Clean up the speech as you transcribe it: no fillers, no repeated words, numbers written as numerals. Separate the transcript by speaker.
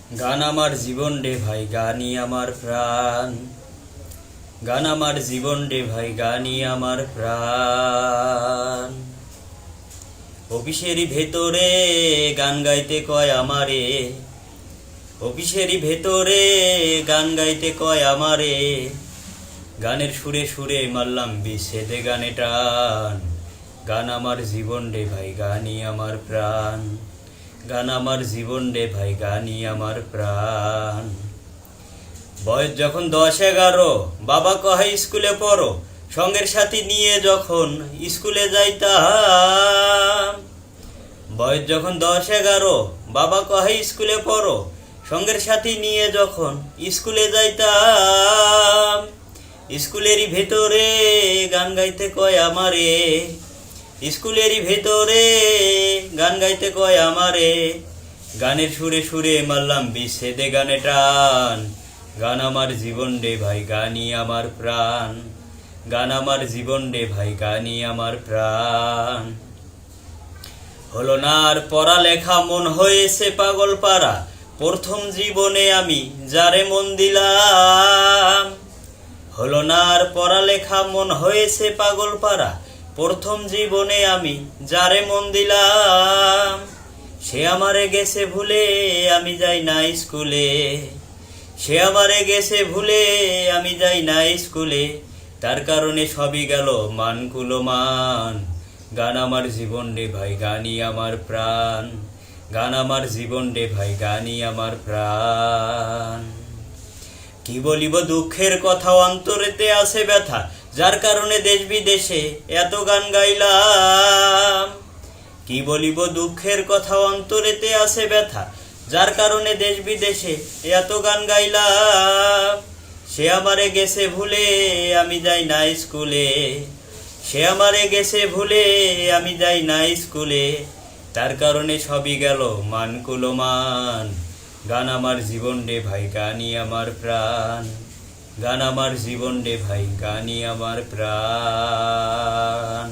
Speaker 1: গান আমার জীবন রে ভাই, গানই আমার প্রাণ। গান আমার জীবন রে ভাই, গানই আমার প্রাণ। অফিসেরই ভেতরে গান গাইতে কয় আমারে, অফিসেরই ভেতরে গান গাইতে কয় আমারে। গানের সুরে সুরে মারলাম বিচ্ছেদে গানে টান। গান আমার জীবন রে ভাই, গানই আমার প্রাণ। গান আমার জীবন রে ভাই, গানই আমার প্রাণ। বয়স যখন 10-11, বাবা কহে স্কুলে পড়ো। সঙ্গের সাথী নিয়ে যখন স্কুলে যাইতাম। বয়স যখন 10-11, বাবা কহে স্কুলে পড়ো। সঙ্গের সাথী নিয়ে যখন স্কুলে যাইতাম। স্কুলেরই ভেতরে গান গাইতে কয় আমারে, স্কুলেরই ভেতরে গান গাইতে কয় আমারে। গানের সুরে সুরে মারলাম বিচ্ছেদে গানে টান। গান আমার জীবন রে ভাই, গানই আমার প্রাণ। গান আমার জীবন রে ভাই, গানই আমার প্রাণ। হলো না আর পড়ালেখা, মন হয়েছে পাগল পারা। প্রথম জীবনে আমি যারে মন দিলাম। হলো না আর পড়ালেখা, মন হয়েছে পাগল পারা। প্রথম জীবনে আমি যারে মন দিলাম। সে আমারে গেছে ভুলে, আমি যাই না স্কুলে। সে আমারে গেছে ভুলে, আমি যাই না স্কুলে। তার কারণে সবই গেল মান কুলমান। গান আমার জীবন রে ভাই, গানই আমার প্রাণ। গান আমার জীবন রে ভাই, গানই আমার প্রাণ। কি বলিব দুঃখের কথা, অন্তরেতে আছে ব্যথা। যার কারণে দেশ বিদেশে এত গান গাইলাম। কি বলিব দুঃখের কথা, অন্তরেতে আছে ব্যথা। যার কারণে দেশ বিদেশে এত গান গাইলাম। সে আমারে গেছে ভুলে, আমি যাই না স্কুলে। সে আমারে গেছে ভুলে, আমি যাই না স্কুলে। তার কারণে সবই গেল মান কুলমান। গান আমার জীবন রে ভাই, গানই আমার প্রাণ। গান আমার জীবন রে ভাই, গানই আমার প্রাণ।